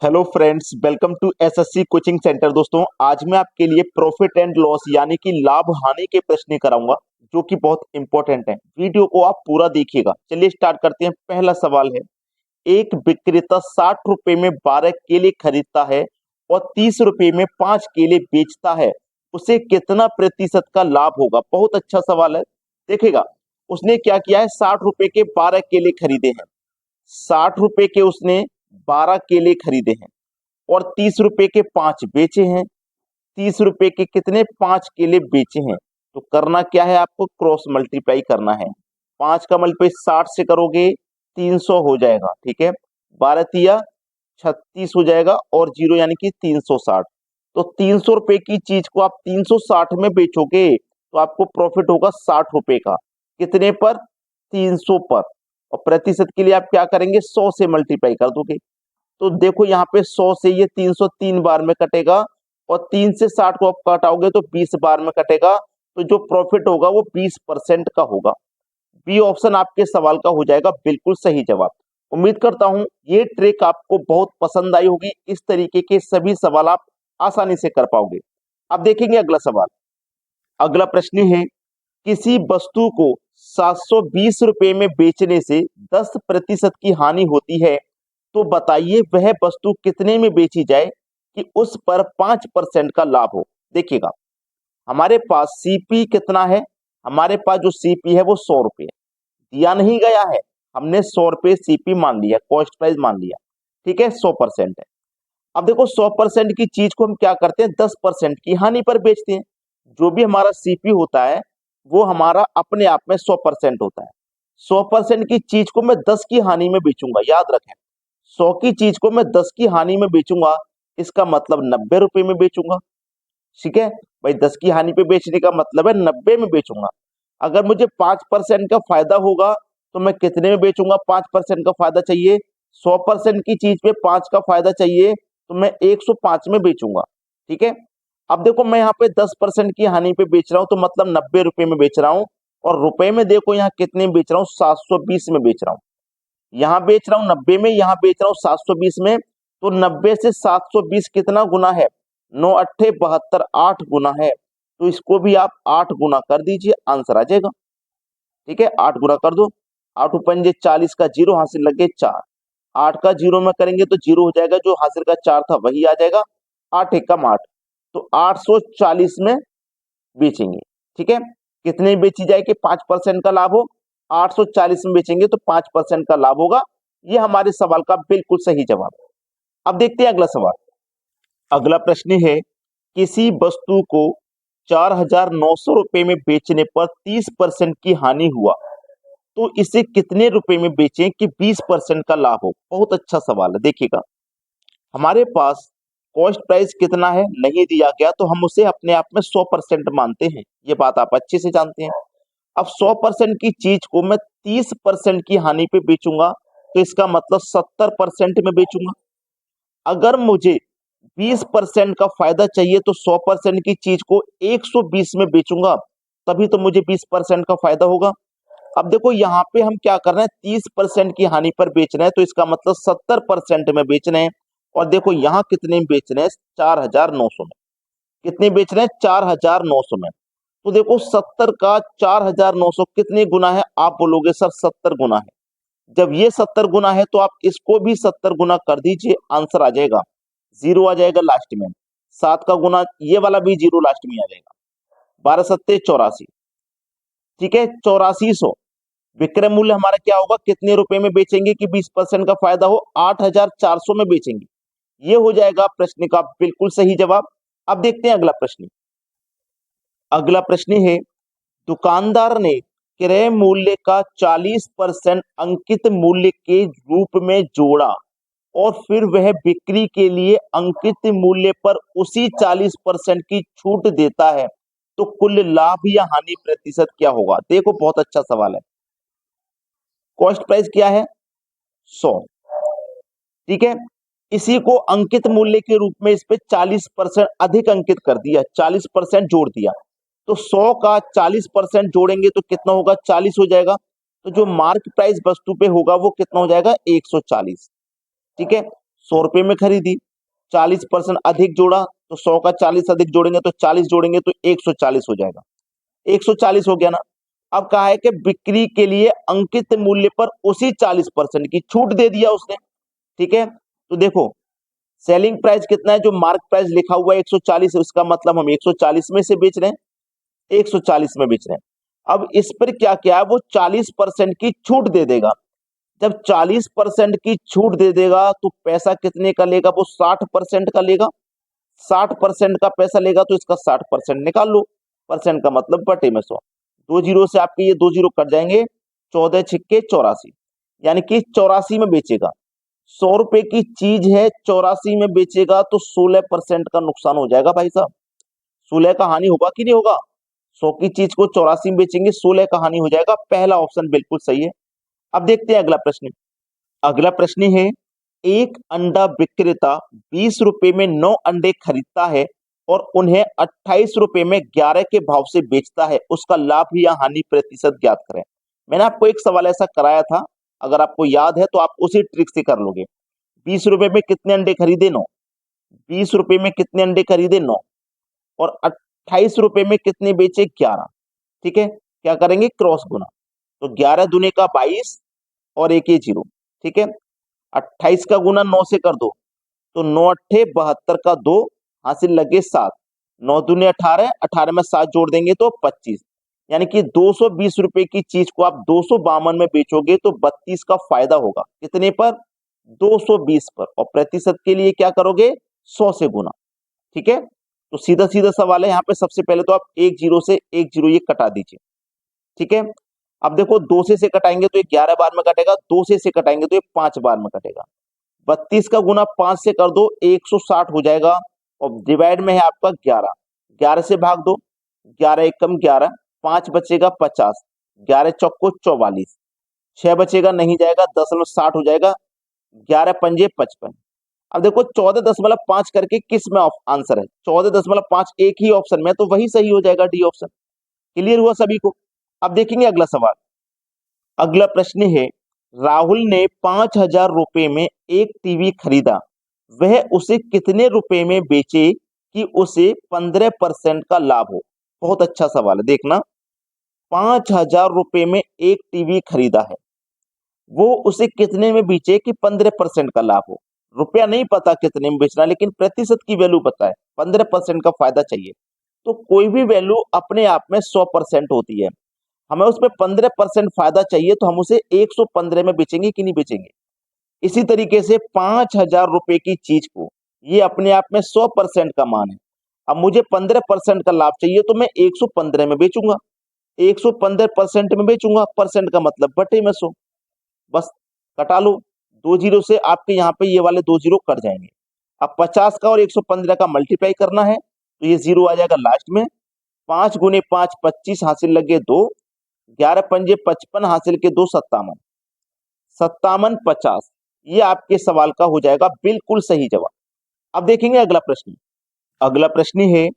Hello friends, welcome to SSC coaching centre. दोस्तों, आज मैं आपके लिए प्रॉफिट एंड लॉस यानी कि लाभ हानि के प्रश्न कराऊंगा जो कि बहुत इंपॉर्टेंट है। वीडियो को आप पूरा देखिएगा। चलिए स्टार्ट करते हैं। पहला सवाल है, एक विक्रेता 60 रुपए में 12 केले खरीदता है और 30 रुपए में 5 केले बेचता है। उसे कितना प्रतिशत का लाभ होगा? बहुत अच्छा सवाल है। देखिएगा, उसने क्या किया है, 60 रुपए के 12 केले खरीदे हैं। 60 रुपए के उसने 12 केले खरीदे हैं और 30 रुपए के 5 बेचे हैं। 30 रुपए के कितने? 5 केले बेचे हैं। तो करना क्या है, आपको क्रॉस मल्टीप्लाई करना है। 5 का मल्टीप्लाई 60 से करोगे 300 हो जाएगा। ठीक है, 12 तिया 36 हो जाएगा और जीरो यानी कि 360। तो 300 रुपए की चीज को आप 360 में बेचोगे तो आपको प्रॉफिट होगा 60 रुपए का। कितने पर? 300 पर। और प्रतिशत के लिए आप क्या करेंगे, 100 से मल्टीप्लाई कर दोगे। तो देखो यहाँ पे 100 से ये 303 बार में कटेगा और 3 से 60 को आप कटाओगे तो 20 बार में कटेगा। तो जो प्रॉफिट होगा वो 20% का होगा। बी ऑप्शन आपके सवाल का हो जाएगा बिल्कुल सही जवाब। उम्मीद करता हूं ये ट्रिक आपको बहुत पसंद आई होगी। इस तरीके के सभी सवाल आप आसानी से कर पाओगे। अब देखेंगे अगला सवाल। अगला प्रश्न है, किसी वस्तु को 720 रुपए में बेचने से 10% की हानि होती है, तो बताइए वह वस्तु कितने में बेची जाए कि उस पर 5% का लाभ हो। देखिएगा, हमारे पास सीपी कितना है? हमारे पास जो सीपी है वो 100 रुपए है। दिया नहीं गया है, हमने 100 रुपए सीपी मान लिया, कॉस्ट प्राइस मान लिया। ठीक है, 100% है। अब देखो, 100% की चीज को हम क्या करते हैं, 10% की हानि पर बेचते हैं। जो भी हमारा सीपी होता है वो हमारा अपने आप में 100% होता है। 100% की चीज को मैं 10 की हानि में बेचूंगा। याद रखें, 100 की चीज को मैं 10 की हानि में बेचूंगा, इसका मतलब 90 रुपए में बेचूंगा। ठीक है भाई, 10 की हानि पे बेचने का मतलब है 90 में बेचूंगा। अगर मुझे 5% का फायदा होगा तो मैं कितने में बेचूंगा? 5% का फायदा चाहिए। 100% की चीज पे 5 का फायदा चाहिए तो मैं 105 में बेचूंगा। ठीक है, अब देखो मैं यहाँ पे 10% की हानि पे बेच रहा हूँ तो मतलब 90 रुपए में बेच रहा हूँ। और रुपए में देखो यहाँ कितने में बेच रहा हूँ, 720 में बेच रहा हूँ। यहाँ बेच रहा हूँ 90 में, यहाँ बेच रहा हूँ 720 में। तो 90 से 720 कितना गुना है? 9 अट्ठे 72, 8 गुना है। तो इसको भी आप 8 गुना कर दीजिए, आंसर आ जाएगा। ठीक है, 8 गुना कर दो। 8 पंजे 40 का जीरो हासिल लगे 4। 8 का जीरो में करेंगे तो जीरो हो जाएगा, जो हासिल का 4 था वही आ जाएगा। 8 एकम 8, तो 840 में बेचेंगे। ठीक है, कितने में बेची जाए कि 5% का लाभ हो? 840 में बेचेंगे तो 5% का लाभ होगा। ये हमारे सवाल का बिल्कुल सही जवाब है। अब देखते हैं अगला सवाल। अगला प्रश्न है, किसी वस्तु को 4,900 रुपए में बेचने पर 30% की हानि हुआ, तो इसे कितने रुपए में बेचें कि 20% का लाभ हो? बहुत अच्छा सवाल है। देखिएगा, हमारे पास कॉस्ट प्राइस कितना है नहीं दिया गया तो हम उसे अपने आप में 100% मानते हैं। ये बात आप अच्छे से जानते हैं। अब 100% की चीज को मैं 30% की हानि पे बेचूंगा तो इसका मतलब 70% में बेचूंगा। अगर मुझे 20% का फायदा चाहिए तो 100% की चीज को 120 में बेचूंगा, तभी तो मुझे 20% का फायदा होगा। अब देखो यहाँ पे हम क्या कर रहे हैं, 30% की हानि पर बेच रहे हैं तो इसका मतलब 70% में बेच रहे हैं। और देखो यहाँ कितने में बेच रहे हैं, 4,900 में। कितने बेच रहे हैं? 4,900 में। तो देखो 70 का 4,900 कितने गुना है? आप बोलोगे सर 70 गुना है। जब ये 70 गुना है तो आप इसको भी 70 गुना कर दीजिए, आंसर आ जाएगा। जीरो आ जाएगा लास्ट में। 7 का गुना ये वाला भी जीरो लास्ट में आ जाएगा। 12 सत्ते 84। ठीक है, 8400। विक्रय मूल्य हमारा क्या होगा, कितने रुपए में बेचेंगे कि 20% का फायदा हो? 8,400 में बेचेंगे। ये हो जाएगा प्रश्न का बिल्कुल सही जवाब। अब देखते हैं अगला प्रश्न। अगला प्रश्न है, दुकानदार ने क्रय मूल्य का 40% अंकित मूल्य के रूप में जोड़ा और फिर वह बिक्री के लिए अंकित मूल्य पर उसी 40% की छूट देता है, तो कुल लाभ या हानि प्रतिशत क्या होगा? देखो बहुत अच्छा सवाल है। कॉस्ट प्राइस क्या है? 100। ठीक है, इसी को अंकित मूल्य के रूप में इस पे 40% अधिक अंकित कर दिया, 40% जोड़ दिया। तो 100 का 40% जोड़ेंगे तो कितना होगा? 40 हो जाएगा। तो जो मार्क प्राइस वस्तु पे होगा वो कितना हो जाएगा? 140। ठीक है, 100 रुपए में खरीदी, 40% अधिक जोड़ा तो 100 का 40 अधिक जोड़ेंगे तो 40 जोड़ेंगे तो 140 हो जाएगा। 140 हो गया ना। अब कहा है कि बिक्री के लिए अंकित मूल्य पर उसी 40% की छूट दे दिया उसने। ठीक है, तो देखो सेलिंग प्राइस कितना है, जो मार्क प्राइस लिखा हुआ है 140 है, उसका मतलब हम 140 में से बेच रहे हैं, 140 में बेच रहे हैं। अब इस पर क्या क्या है, वो 40% की छूट दे देगा। जब 40% की छूट दे देगा तो पैसा कितने का लेगा, वो 60% का लेगा। 60% का पैसा लेगा तो इसका 60% निकाल लो। परसेंट का मतलब बटे में 100। दो जीरो से आपके ये दो जीरो कट जाएंगे, 14 छिक्के 84, यानी कि 84 में बेचेगा। 100 रुपए की चीज है, 84 में बेचेगा तो 16% का नुकसान हो जाएगा भाई साहब। 16 का हानि होगा कि नहीं होगा। 100 की चीज को 84 में बेचेंगे, 16 का हानि हो जाएगा। पहला ऑप्शन बिल्कुल सही है। अब देखते हैं अगला प्रश्न। अगला प्रश्न है, एक अंडा विक्रेता 20 रुपए में 9 अंडे खरीदता है और उन्हें 28 रुपए में 11 के भाव से बेचता है, उसका लाभ या हानि प्रतिशत ज्ञात करें। मैंने आपको एक सवाल ऐसा कराया था, अगर आपको याद है तो आप उसी ट्रिक से कर लोगे। 20 रुपए में कितने अंडे खरीदे, 9। 20 रुपए में कितने अंडे खरीदे, 9, और 28 रुपए में कितने बेचे, 11। ठीक है, क्या करेंगे, क्रॉस गुना। तो 11 दूने का 22 और एक ये जीरो। ठीक है, 28 का गुना 9 से कर दो तो 9 अट्ठे 72 का 2, हासिल लगे 7। 9 दूने 18, 18 में 7 जोड़ देंगे तो 25, यानी कि 220 रुपए की चीज को आप 252 में बेचोगे तो 32 का फायदा होगा। कितने पर, 220 पर। और प्रतिशत के लिए क्या करोगे, 100 से गुना। ठीक है, तो सीधा सीधा सवाल है यहाँ पे। सबसे पहले तो आप एक जीरो से एक जीरो ये कटा दीजिए। ठीक है, अब देखो 2 से कटाएंगे तो ये 11 बार में कटेगा, 2 से कटाएंगे तो ये 5 बार में कटेगा। 32 का गुना 5 से कर दो, 160 हो जाएगा। और डिवाइड में है आपका 11, 11 से भाग दो, 11 एकम 11, 5 बचेगा 50, 11 चौको 44, 6 बचेगा नहीं जाएगा, 10.60 हो जाएगा, 11 पंजे 55। अब देखो 14.5 करके किस में आंसर है, 14.5 एक ही ऑप्शन में, तो वही सही हो जाएगा, डी ऑप्शन। क्लियर हुआ सभी को। अब देखेंगे अगला सवाल। अगला प्रश्न है, राहुल ने 5,000 रुपए में एक टीवी खरीदा, वह उसे कितने रुपए में बेचे कि उसे 15% का लाभ हो। बहुत अच्छा सवाल है, देखना। 5,000 रुपए में एक टीवी खरीदा है, वो उसे कितने में बेचे कि 15% का लाभ हो। रुपया नहीं पता कितने में बेचना, लेकिन प्रतिशत की वैल्यू पता है, 15% का फायदा चाहिए। तो कोई भी वैल्यू अपने आप में 100% होती है, हमें उसमें 15% फायदा चाहिए, तो हम उसे 115 में बेचेंगे कि नहीं बेचेंगे। इसी तरीके से 5,000 रुपए की चीज को, ये अपने आप में 100% का मान है, अब मुझे 15% का लाभ चाहिए तो मैं 115 में बेचूंगा, 115% में बेचूंगा। परसेंट का मतलब बटे में 100। बस कटा लो, दो जीरो से आपके यहाँ पे ये वाले दो जीरो कट जाएंगे। अब 50 का और 115 का मल्टीप्लाई करना है तो ये जीरो आ जाएगा लास्ट में। 5 गुने 5 25, हासिल लगे 2, 11 पंजे 55, हासिल के 2 57, 57 50। ये आपके सवाल का हो जाएगा बिल्कुल सही जवाब। अब देखेंगे अगला प्रश्न। अगला प्रश्न है,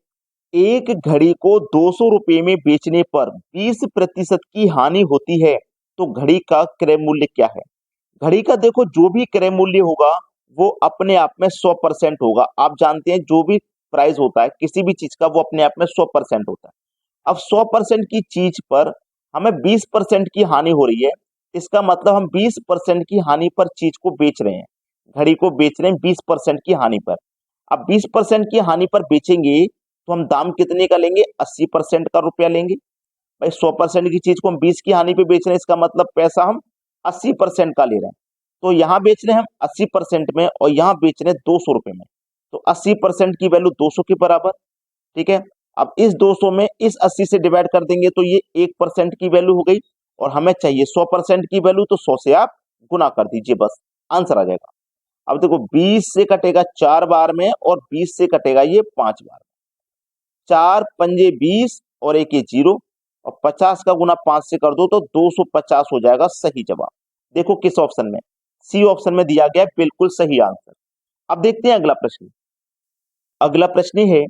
एक घड़ी को 200 रुपए में बेचने पर 20% की हानि होती है, तो घड़ी का क्रय मूल्य क्या है। घड़ी का देखो जो भी क्रय मूल्य होगा वो अपने आप में 100% होगा। आप जानते हैं जो भी प्राइस होता है किसी भी चीज का, वो अपने आप में 100% होता है। अब 100% की चीज पर हमें 20% की हानि हो रही है, इसका मतलब हम 20% की हानि पर चीज को बेच रहे हैं, घड़ी को बेच रहे हैं 20% की हानि पर। अब 20% की हानि पर बेचेंगे तो हम दाम कितने का लेंगे, 80% का रुपया लेंगे। भाई 100% की चीज को हम 20 की हानि पे बेच रहे हैं, इसका मतलब पैसा हम 80% का ले रहे हैं। तो यहाँ बेच रहे हैं हम 80% में और यहाँ बेच रहे हैं 200 रुपए में, तो 80% की वैल्यू 200 के बराबर। ठीक है, अब इस 200 में इस 80 से डिवाइड कर देंगे तो ये 1% की वैल्यू हो गई, और हमें चाहिए 100% की वैल्यू, तो 100 से आप गुना कर दीजिए, बस आंसर आ जाएगा। अब देखो 20 से कटेगा 4 बार में और 20 से कटेगा ये 5 बार। 4 पंजे 20 और एक ये जीरो, और 50 का गुना 5 से कर दो तो 250 हो जाएगा सही जवाब। देखो किस ऑप्शन में, सी ऑप्शन में दिया गया है बिल्कुल सही आंसर। अब देखते हैं अगला प्रश्न। अगला प्रश्न है,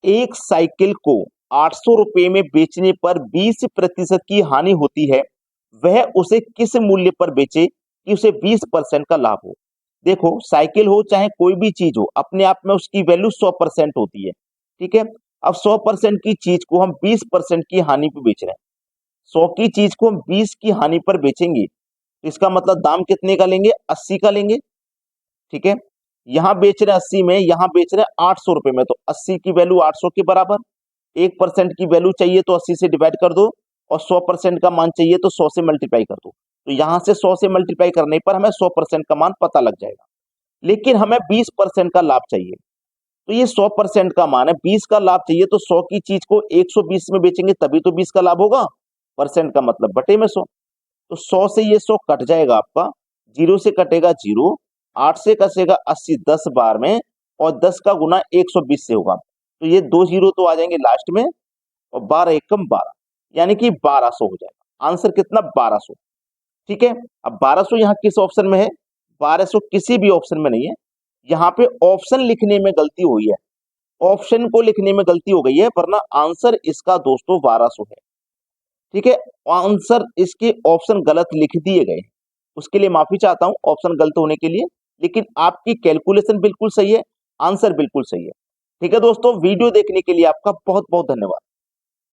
एक साइकिल को 800 रुपए में बेचने पर 20% की हानि होती है, वह उसे किस मूल्य पर बेचे कि उसे 20% का लाभ हो। देखो साइकिल हो चाहे कोई भी चीज हो, अपने आप में उसकी वैल्यू 100% होती है। ठीक है, अब 100% की चीज को हम 20% की हानि पे बेच रहे हैं। 100 की चीज को हम 20 की हानि पर बेचेंगे तो इसका मतलब दाम कितने का लेंगे? 80 का लेंगे। ठीक है, यहां बेच रहे हैं 80 में, यहां बेच रहे हैं 800 रुपए में, तो 80 की वैल्यू 800 के बराबर। 1% की वैल्यू चाहिए तो 80 से डिवाइड कर दो, और 100% का मान चाहिए तो 100 से मल्टीप्लाई कर दो। तो यहां से 100 से मल्टीप्लाई करने पर हमें 100% का मान पता लग जाएगा। लेकिन हमें 20% का लाभ चाहिए, तो ये 100% का मान है, 20 का लाभ चाहिए, तो 100 की चीज को 120 में बेचेंगे तभी तो 20 का लाभ होगा। परसेंट का मतलब बटे में 100, तो 100 से ये 100 कट जाएगा आपका, 0 से कटेगा 0, 8 से कटेगा 80 10 बार में, और 10 का गुना 120 से होगा, तो ये 2 जीरो तो आ जाएंगे लास्ट में, और 12 एकम 12, यानी कि 1200 हो जाएगा। आंसर कितना? 1200। ठीक है, अब 1200 यहाँ किस ऑप्शन में है? 1200 किसी भी ऑप्शन में नहीं है, यहाँ पे ऑप्शन लिखने में गलती हुई है, ऑप्शन को लिखने में गलती हो गई है, वरना आंसर इसका दोस्तों 1200 है। ठीक है, आंसर इसके ऑप्शन गलत लिख दिए गए, उसके लिए माफी चाहता हूं ऑप्शन गलत होने के लिए, लेकिन आपकी कैलकुलेशन बिल्कुल सही है, आंसर बिल्कुल सही है। ठीक है दोस्तों, वीडियो देखने के लिए आपका बहुत बहुत धन्यवाद।